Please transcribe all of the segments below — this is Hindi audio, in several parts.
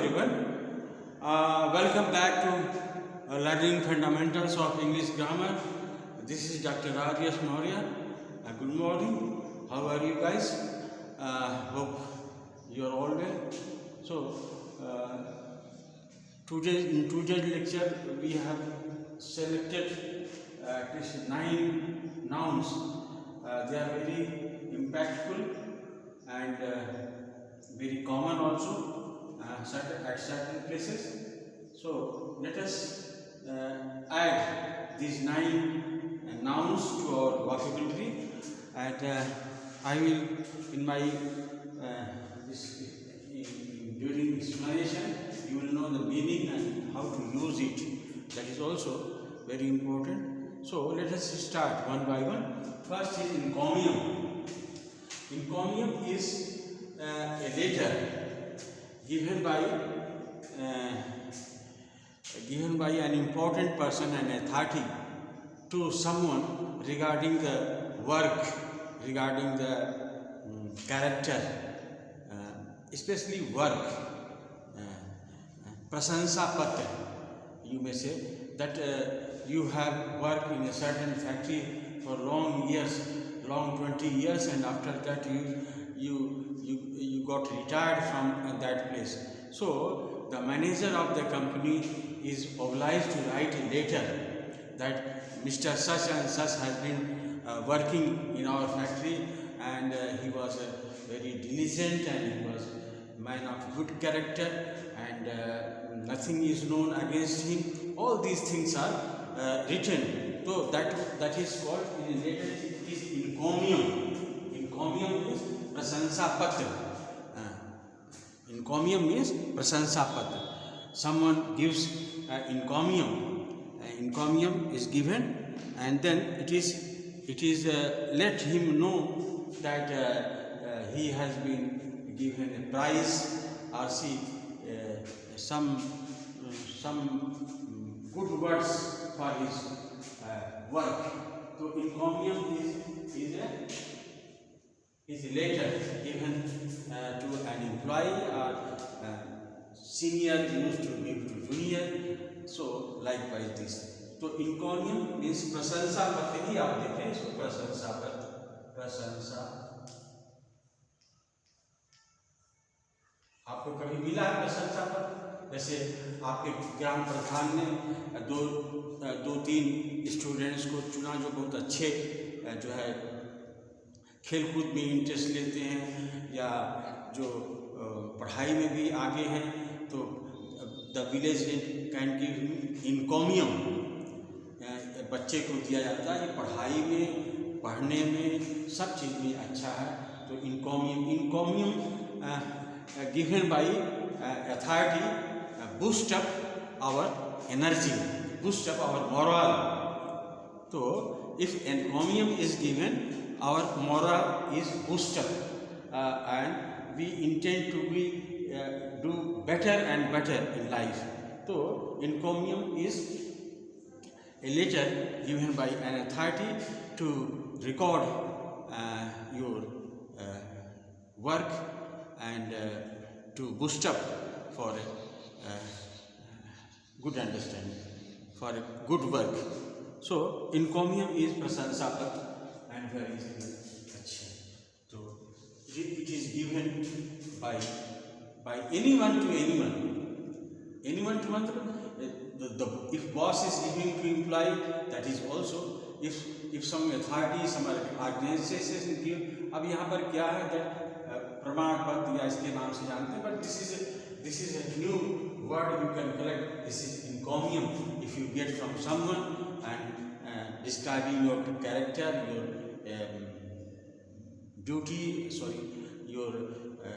everyone. Welcome back to Learning Fundamentals of English Grammar. This is Dr. Rajesh Maurya. Good morning. How are you guys? Hope you are all well. So, in today's lecture, we have selected at least 9 nouns. They are very impactful and very common also at certain places. So let us add these 9 nouns to our vocabulary, and I will in my during explanation you will know the meaning and how to use it. That is also very important. So let us start one by one. First is encomium. Encomium is a letter given by an important person and authority to someone regarding the work, regarding the character, especially work. Prasansa patra. You may say that you have worked in a certain factory for long years, long 20 years, and after that you got retired from that place. So the manager of the company is obliged to write a letter that Mr. Such and Such has been working in our factory, and he was very diligent, and he was a man of good character, and nothing is known against him. All these things are written. So that is called in a letter, it is encomium. Encomium is prasansa patra. Encomium means prasansa patra. Someone gives encomium. Encomium is given, and then it is let him know that he has been given a prize, or some good words for his work. So encomium is a letter given to an employee, or senior used to give to junior. So likewise this. तो encomium means प्रशंसा पत्र ही आप देखें इसको, प्रशंसा पत्र, प्रशंसा। आपको कभी मिला है प्रशंसा पत्र? जैसे आपके ग्राम प्रधान ने दो तीन स्टूडेंट्स को चुना जो बहुत अच्छे जो है खेलकूद में इंटरेस्ट लेते हैं, या जो पढ़ाई में भी आगे हैं, तो the village can give encomium बच्चे को दिया जाता है। ये पढ़ाई में, पढ़ने में, सब चीज़ में अच्छा है। तो encomium given by authority boost up our energy, boost up our morale. So if encomium is given, our morale is boosted up, and we intend to do better and better in life. So encomium is a letter given by an authority to record your work and to boost up for a good understanding, for a good work. So encomium is prasansa patra, and where is it? So it is given by anyone to anyone. Anyone to one. If boss is giving to employee, that is also, if some authority, some organization give. अब यहाँ पर क्या है that प्रमाण पत्र या इसके नाम से जानते हैं, but this is a new word you can collect. This is encomium. If you get from someone and describing your character, your duty, your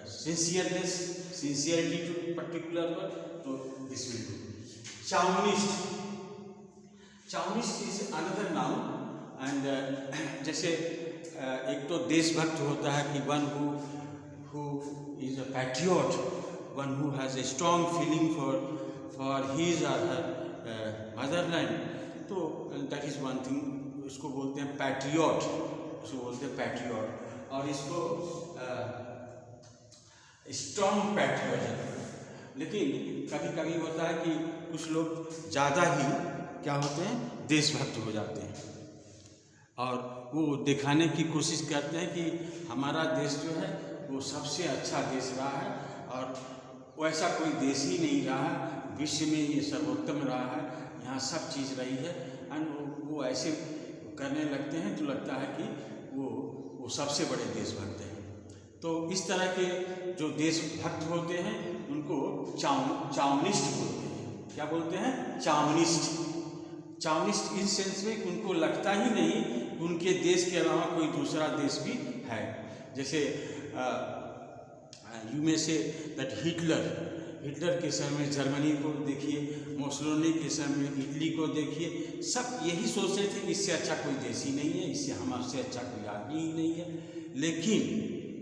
sincerity to particular word, so this will do. Chauvinist. Chauvinist is another noun, and जैसे एक तो देशभक्त होता है कि one who is a patriot, one who has a strong feeling for his or her motherland. तो that is one thing. उसको बोलते हैं patriot. उसको बोलते हैं patriot. और इसको strong patriotism. लेकिन कभी कभी होता है कि कुछ लोग ज़्यादा ही क्या होते हैं, देशभक्त हो जाते हैं और वो दिखाने की कोशिश करते हैं कि हमारा देश जो है वो सबसे अच्छा देश रहा है और वैसा कोई देश ही नहीं रहा है, विश्व में ये सर्वोत्तम रहा है, यहाँ सब चीज़ रही है। एंड वो ऐसे करने लगते हैं तो लगता है कि वो सबसे बड़े देशभक्त हैं। तो इस तरह के जो देशभक्त होते हैं उनको चावनिस्ट बोलते हैं। क्या बोलते हैं? चावनिस्ट। चावनिस्ट इस सेंस में कि उनको लगता ही नहीं कि उनके देश के अलावा कोई दूसरा देश भी है। जैसे यू में से दैट हिटलर के समय में जर्मनी को देखिए, मोसोलिनी के समय में इटली को देखिए, सब यही सोच रहे थे कि इससे अच्छा कोई देश ही नहीं है, इससे हमसे अच्छा कोई आदमी ही नहीं है। लेकिन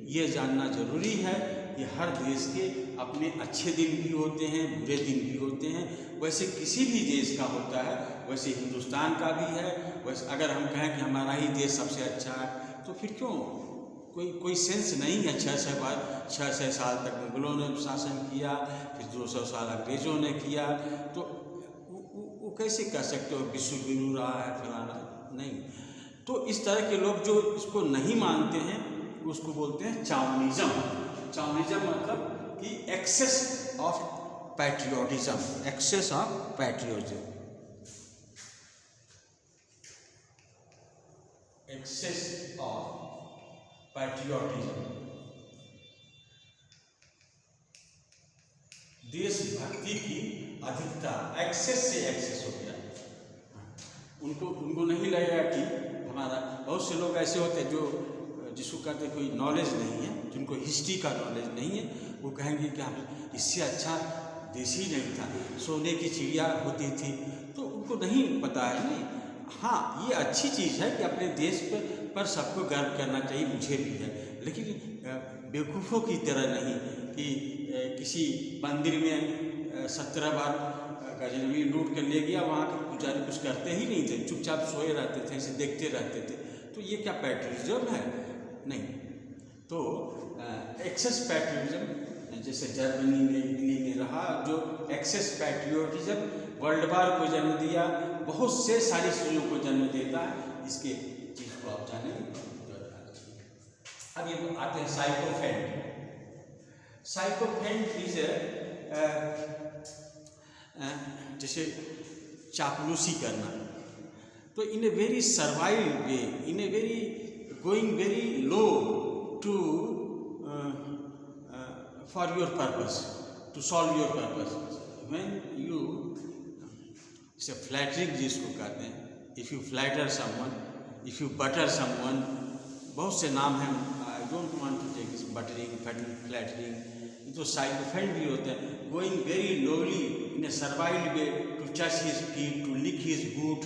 ये जानना जरूरी है कि हर देश के अपने अच्छे दिन भी होते हैं, बुरे दिन भी होते हैं। वैसे किसी भी देश का होता है, वैसे हिंदुस्तान का भी है। वैसे अगर हम कहें कि हमारा ही देश सबसे अच्छा है तो फिर क्यों? कोई सेंस नहीं है। 600 साल तक मुगलों ने शासन किया, फिर 200 साल अंग्रेज़ों ने किया, तो वो कैसे कह सकते हो विश्व गुरु रहा है फलाना? नहीं। तो इस तरह के लोग जो इसको नहीं मानते हैं उसको बोलते हैं चावनिज्म। चावनिज्म मतलब कि excess of patriotism, excess of patriotism, excess of patriotism, देशभक्ति की अधिकता। एक्सेस से एक्सेस हो गया। उनको नहीं लगेगा कि हमारा, बहुत से लोग ऐसे होते हैं जो जिसको कहते हैं कोई नॉलेज नहीं है, जिनको हिस्ट्री का नॉलेज नहीं है, वो कहेंगे कि हम इससे अच्छा देश ही नहीं था, सोने की चिड़िया होती थी। तो उनको नहीं पता है। नहीं, हाँ ये अच्छी चीज़ है कि अपने देश पर सबको गर्व करना चाहिए, मुझे भी है, लेकिन बेवकूफ़ों की तरह नहीं कि किसी मंदिर में 17 बार गजनवी लूट कर ले गया, वहाँ के पुजारी कुछ करते ही नहीं थे, चुपचाप सोए रहते थे, इसे देखते रहते थे। तो ये क्या पैट्रियटिज्म है? नहीं। तो एक्सेस पैट्रियटिज्म जैसे जर्मनी में, इटली में रहा, जो एक्सेस पैट्रियटिज्म वर्ल्ड वार को जन्म दिया, बहुत से सारी चीज़ों को जन्म देता है। इसके चीज़ को आप जानेंगे। अब ये आते हैं साइकोफेंट। साइकोफेंट इज जैसे चापलूसी करना। तो in a very servile way, in a very going very low to for your purpose, to solve your purpose. When you say flattering जिसको कहते हैं, if you flatter someone, if you butter someone, बहुत से नाम हैं, I don't want to take this, buttering, flattering, तो साइकोफेंट भी होते हैं। Going very lowly in a servile way to touch his feet, to lick his boot,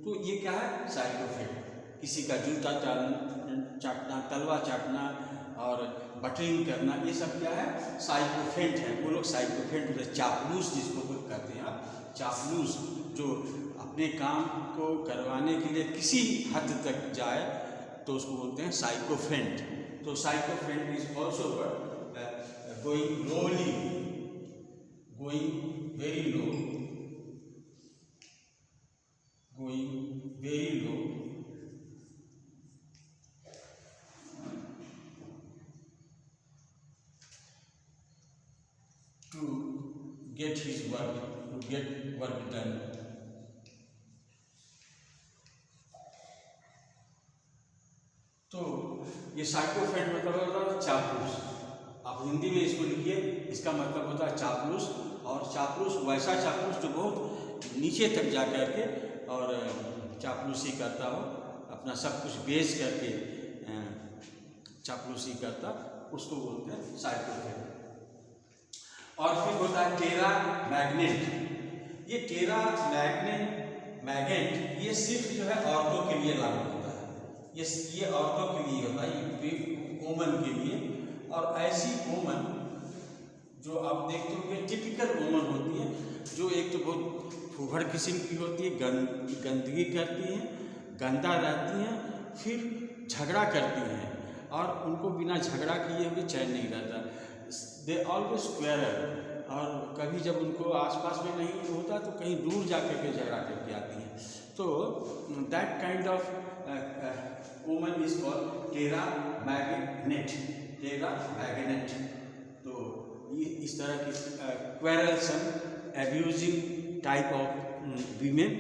तो ये क्या है? साइकोफेंट। किसी का जूता चाटना, तलवा चाटना और बटरिंग करना, ये सब क्या है? साइकोफेंट है। वो लोग साइकोफेंट होते हैं। चापलूस जिसको कहते हैं आप, चापलूस, जो अपने काम को करवाने के लिए किसी हद तक जाए तो उसको बोलते हैं साइकोफेंट। तो sycophant is also going lolly, going very low, going very low to get his work, to get work done. तो ये साइकोफेंट मतलब होता है चापलूस। आप हिंदी में इसको लिखिए, इसका मतलब होता है चापलूस। और चापलूस वैसा चापलूस जो बहुत नीचे तक जा कर के और चापलूसी करता हो, अपना सब कुछ बेच करके चापलूसी करता, उसको बोलते हैं साइकोफेंट। और फिर होता है टेरा मैग्नेट। ये टेरा मैग्नेट ये सिर्फ जो है औरतों के लिए लागू होता है। ये औरतों के लिए होता है, वुमन के लिए। और ऐसी वुमन जो आप देखते हो टिपिकल वुमन होती है, जो एक तो बहुत फूहड़ किस्म की होती है, गंदगी करती हैं, गंदा रहती हैं, फिर झगड़ा करती हैं और उनको बिना झगड़ा किए हुए चैन नहीं रहता। दे ऑलवेज क्वेरल, और कभी जब उनको आसपास में नहीं होता तो कहीं दूर जा कर के झगड़ा करके आती हैं। तो that kind of woman is called termagant, termagant. तो ये इस तरह की querulous abusing type of women,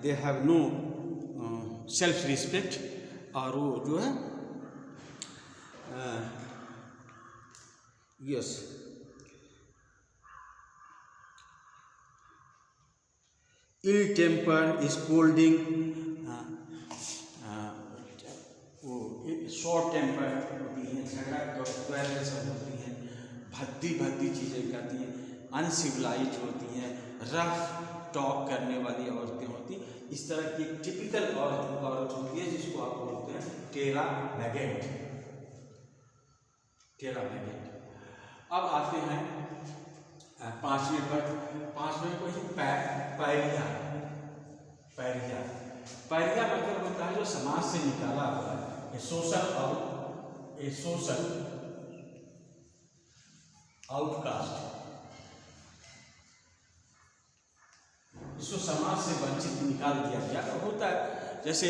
they have no self respect, और वो जो है यस इल टेम्पर, स्कोल्डिंग, वो शॉर्ट टेम्पर होती हैं, झगड़ा क्वेरलसम होती हैं, भद्दी भद्दी चीज़ें कहती हैं, अनसिविलाइज होती हैं, रफ टॉक करने वाली औरतें होती हैं। इस तरह की एक टिपिकल औरत होती है जिसको आप बोलते हैं टेरा मैगेट, टेरा मैगेट। अब आते हैं पांचवें को ही पैरिया। पैरिया, पैरिया मतलब होता है जो समाज से निकाला हुआ है, ए सोशल आउटकास्ट, इसको समाज से वंचित निकाल दिया गया। तो होता है जैसे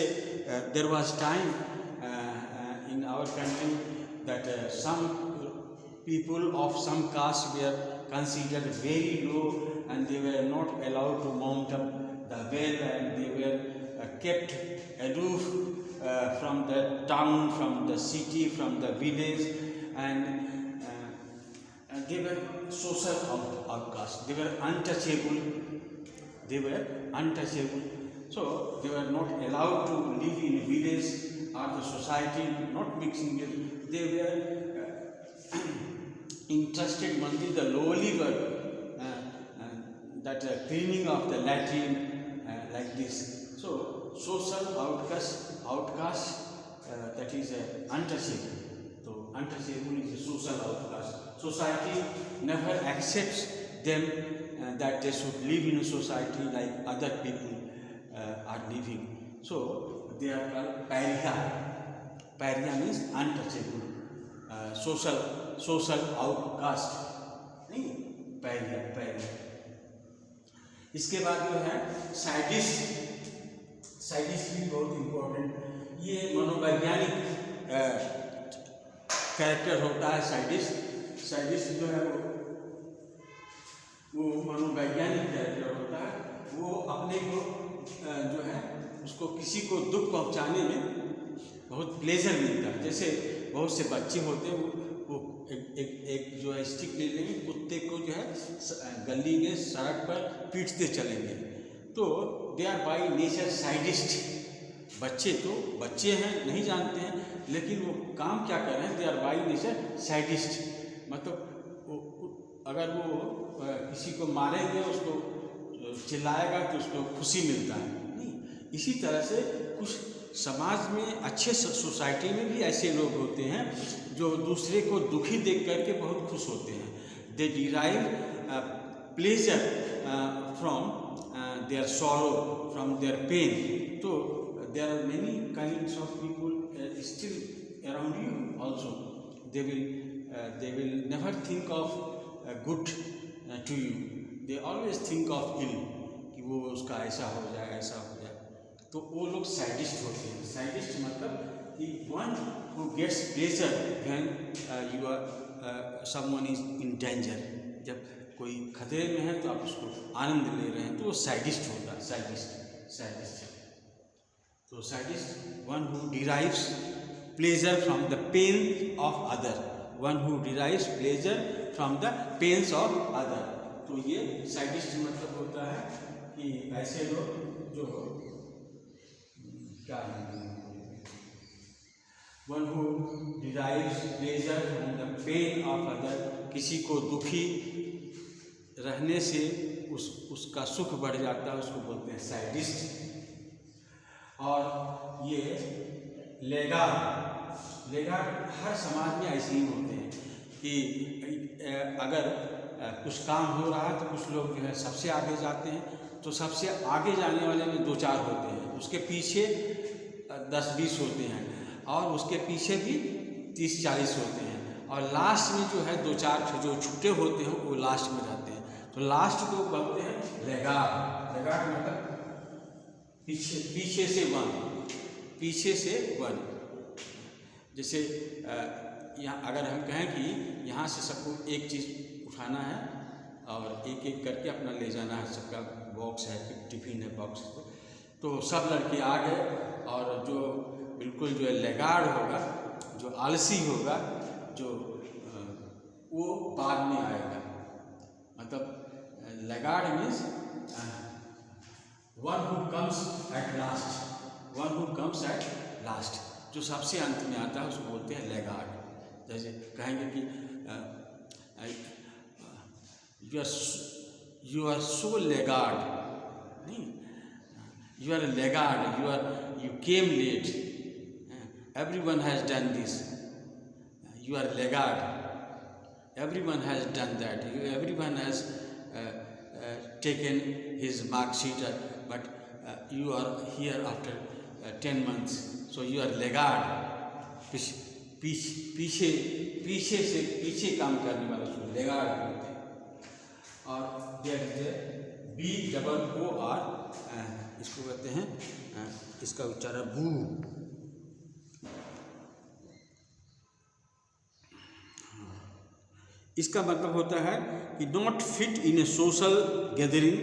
there was time in our country that some people of some caste were considered very low and they were not allowed to mount up the well, and they were kept aloof from the town, from the city, from the village, and they were social outcasts. They were untouchable. They were untouchable. So they were not allowed to live in village or the society, not mixing with. They were interested only the lowly work, that cleaning of the latrine, like this. So social outcast, that is untouchable. So untouchable is a social outcast. Society never accepts them, that they should live in a society like other people are living. So they are called pariah. Pariah means untouchable, social outcast, नहीं, पैरिया। इसके बाद जो है साइडिस्ट भी बहुत इम्पोर्टेंट, ये मनोवैज्ञानिक कैरेक्टर होता है। साइडिस्ट जो है वो मनोवैज्ञानिक कैरेक्टर होता है। वो अपने को जो है उसको किसी को दुख पहुंचाने में बहुत प्लेजर मिलता है। जैसे बहुत से बच्चे होते हैं, वो एक जो है स्टिक ले लेंगे, कुत्ते को जो है गली में सड़क पर पीटते चलेंगे, तो दे आर बाई नेचर साइडिस्ट। बच्चे हैं, नहीं जानते हैं, लेकिन वो काम क्या कर रहे हैं, दे आर बाई नेचर साइडिस्ट। मतलब अगर वो किसी को मारेंगे, उसको चिल्लाएगा तो उसको खुशी मिलता है, नहीं। इसी तरह से कुछ समाज में, अच्छे सोसाइटी में भी ऐसे लोग होते हैं जो दूसरे को दुखी देख करके बहुत खुश होते हैं। They derive pleasure from their sorrow, from their pain. तो there are many kinds of people still around you also. They will never think of good to you, they always think of ill, कि वो उसका ऐसा हो जाए, ऐसा हो जाए। तो वो लोग साइडिस्ट होते हैं। साइडिस्ट मतलब कि one who gets pleasure when you are someone is in danger. जब कोई खतरे में है तो आप उसको आनंद ले रहे हैं, तो वो साइडिस्ट होता है। साइडिस्ट तो sadist one who derives pleasure from the pain of other, one who derives pleasure from the pains of other. तो ये साइडिस्ट मतलब होता है कि ऐसे लोग जो क्या है, one who derives pleasure from the pain of other. किसी को दुखी रहने से उसका सुख बढ़ जाता है, उसको बोलते हैं साइडिस्ट। और ये लेगार हर समाज में ऐसे ही होते हैं कि अगर कुछ काम हो रहा है तो कुछ लोग जो है सबसे आगे जाते हैं, तो सबसे आगे जाने वाले में 2-4 होते हैं, उसके पीछे 10-20 होते हैं, और उसके पीछे भी 30-40 होते हैं, और लास्ट में जो है 2-4 जो छूटे होते हैं वो लास्ट में रहते हैं। तो लास्ट को बोलते हैं लैगार्ड। लैगार्ड मतलब पीछे से वन। जैसे यहाँ अगर हम कहें कि यहाँ से सबको एक चीज़ उठाना है और एक एक करके अपना ले जाना है, सबका बॉक्स है, टिफिन है, बॉक्स है, तो सब लड़के आ गए और जो बिल्कुल जो है लैगार्ड होगा, जो आलसी होगा, जो वो बाद में आएगा। मतलब laggard means one who comes at last, जो सबसे अंत में आता है उसको बोलते हैं लैगार्ड। जैसे कहेंगे कि यू आर सो लैगार्ड, नहीं, you are laggard, you came late, everyone has done this, you are laggard, everyone has done that, everyone has taken his mark sheet, but you are here after 10 months, so you are laggard. पीछे काम करने वाला उसको laggard बोलते हैं। और there is a BOOR, इसको कहते हैं, इसका उच्चारण बू। इसका मतलब होता है कि not fit in a social gathering,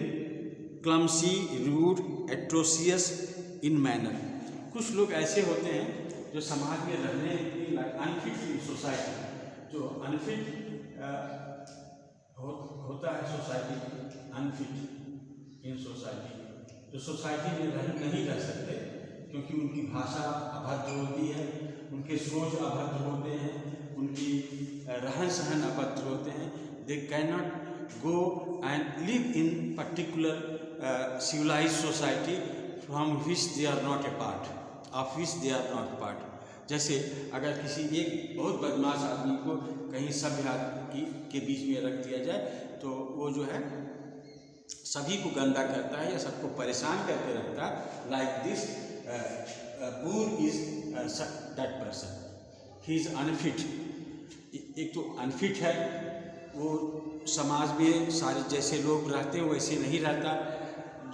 clumsy, rude, atrocious in manner. कुछ लोग ऐसे होते हैं जो समाज में रहने अनफिट इन सोसाइटी, जो अनफिट होता है सोसाइटी, अनफिट इन सोसाइटी, जो सोसाइटी में नहीं रह सकते क्योंकि उनकी भाषा अभद्र होती है, उनके सोच अभद्र होते हैं, उनकी रहन सहन अभद्र होते हैं। They can not go and live in particular civilize society from which they are not a part, of which they are not part. जैसे अगर किसी एक बहुत बदमाश आदमी को कहीं सभ्य आदमी के बीच में रख दिया जाए तो वो जो है सभी को गंदा करता है या सबको परेशान करके रखता है। Like this boor is that person, he is unfit. एक तो अनफिट है, वो समाज में सारे जैसे लोग रहते हैं वैसे नहीं रहता।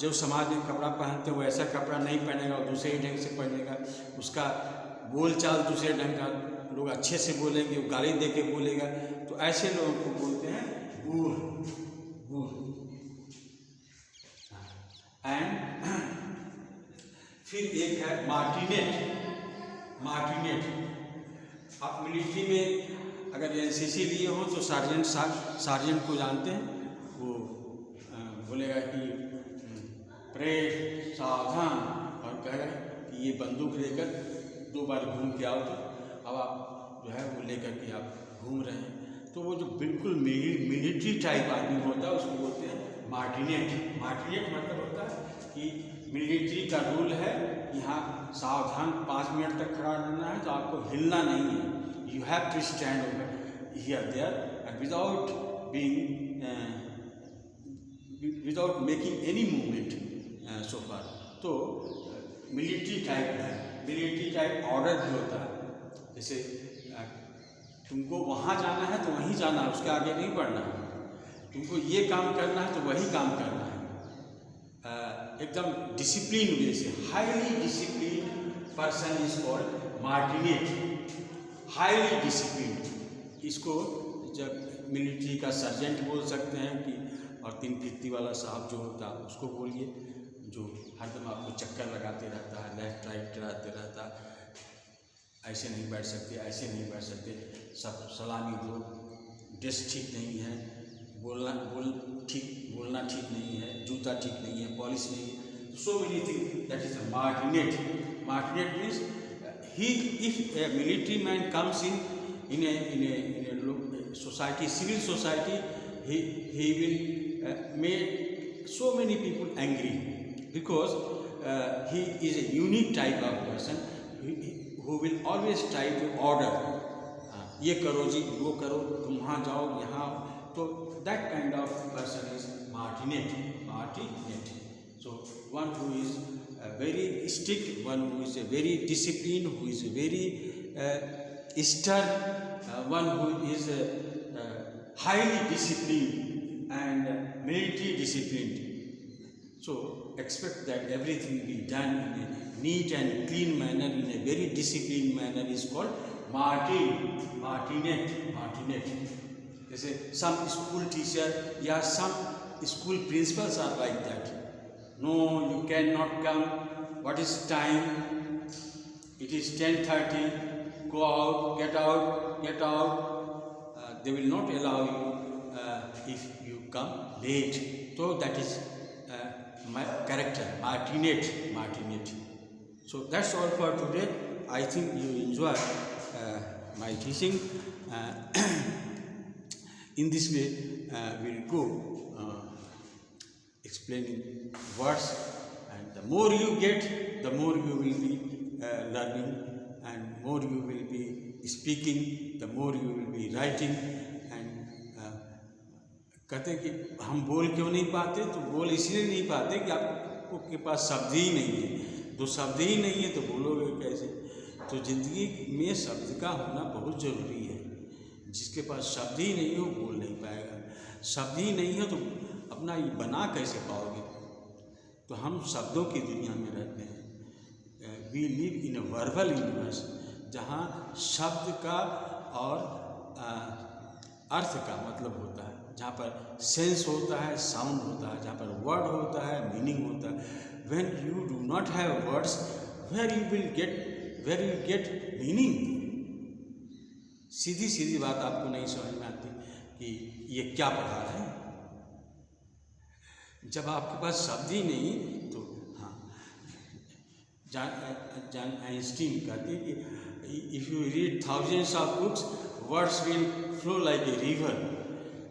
जो समाज में कपड़ा पहनते हैं वैसा कपड़ा नहीं पहनेगा, वो दूसरे ढंग से पहनेगा, उसका बोल चाल दूसरे ढंग का, लोग अच्छे से बोलेंगे, वो गाली दे के बोलेगा। तो ऐसे लोगों को बोलते हैं बूर। एंड फिर एक है मार्टिनेट। आप मिलिट्री में अगर एनसीसी लिए हो तो सार्जेंट को जानते हैं, वो बोलेगा कि परेड सावधान, और कहेगा कि ये बंदूक लेकर 2 बार घूम के आओ। तो अब आप जो है वो लेकर के आप घूम रहे हैं, तो वो जो बिल्कुल मिलिट्री टाइप आदमी होता है उसको बोलते हैं मार्टिनेट। मतलब होता है कि मिलिट्री का रूल है, यहाँ सावधान 5 मिनट तक खड़ा रहना है, तो आपको हिलना नहीं है। You have to stand over here, there, and without making any movement so far. तो मिलिट्री टाइप है, मिलिट्री टाइप ऑर्डर भी होता है। जैसे तुमको वहाँ जाना है तो वहीं जाना है, उसके आगे नहीं बढ़ना है। तुमको ये काम करना है तो वही काम करना है, एकदम डिसिप्लिन वे से। Highly discipline person is called martinet, highly discipline. इसको जब मिलिट्री का सर्जेंट बोल सकते हैं कि, और 3 फीती वाला साहब जो होता है उसको बोलिए, जो हरदम आपको चक्कर लगाते रहता है, लेफ्ट राइट कराते रहता है, ऐसे नहीं बैठ सकते, ऐसे नहीं बैठ सकते, सब सलामी दो, ड्रेस ठीक नहीं है, बोलना ठीक नहीं है, जूता ठीक नहीं है, पॉलिश नहीं है, so many things. That is a martinet. Martinet means if a military man comes in a society, civil society, he will make so many people angry because he is a unique type of person who will always try to order. ये करो जी, वो करो, तुम वहाँ जाओ, यहाँ। तो that kind of person is martinet. So one who is very strict, one who is very disciplined, who is very stern, one who is highly disciplined and military disciplined. So expect that everything be done in a neat and clean manner, in a very disciplined manner, is called martinet. Jैसे some school teacher या some school principals are like that. No, you cannot come. What is time? It is 10:30. Go out, get out. They will not allow you if you come late. So that is my character, martinet. So that's all for today. I think you enjoy my teaching. In this way, we'll go explaining words, and the more you get, the more you will be learning, and more you will be speaking, the more you will be writing. And कहते हैं कि हम बोल क्यों नहीं पाते, तो बोल इसलिए नहीं पाते कि आपको के पास शब्द ही नहीं है। तो शब्द ही नहीं है तो बोलोगे कैसे? तो ज़िंदगी में शब्द का होना बहुत ज़रूरी है। जिसके पास शब्द ही नहीं हो बोल नहीं पाएगा। शब्द ही नहीं है तो अपना ये बना कैसे पाओगे? तो हम शब्दों की दुनिया में रहते हैं। We live in a verbal universe, जहाँ शब्द का और अर्थ का मतलब होता है, जहाँ पर सेंस होता है, साउंड होता है, जहाँ पर वर्ड होता है, मीनिंग होता है। When you do not have words, where you get meaning? सीधी बात आपको नहीं समझ में आती कि ये क्या पढ़ा रहे हैं। जब आपके पास शब्द ही नहीं तो हाँ, जॉन आइंस्टीन कहते हैं कि if you read thousands of books, words will flow like a river.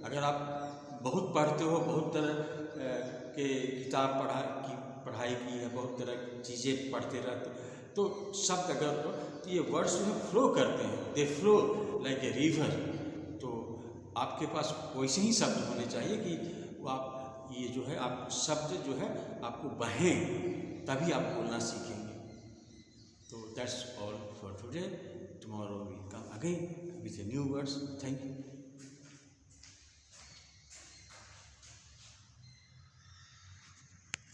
अगर आप बहुत पढ़ते हो, बहुत तरह के किताब पढ़ाई की है, बहुत तरह की चीज़ें पढ़ते रहते हो, तो शब्द अगर तो ये वर्ड्स जो है फ्लो करते हैं, दे फ्लो लाइक ए रिवर। तो आपके पास वैसे ही शब्द होने चाहिए कि वो आप ये जो है आप शब्द जो है आपको बहें, तभी आप बोलना सीखेंगे। तो that's all for today. Tomorrow will come again with a new words. Thank you.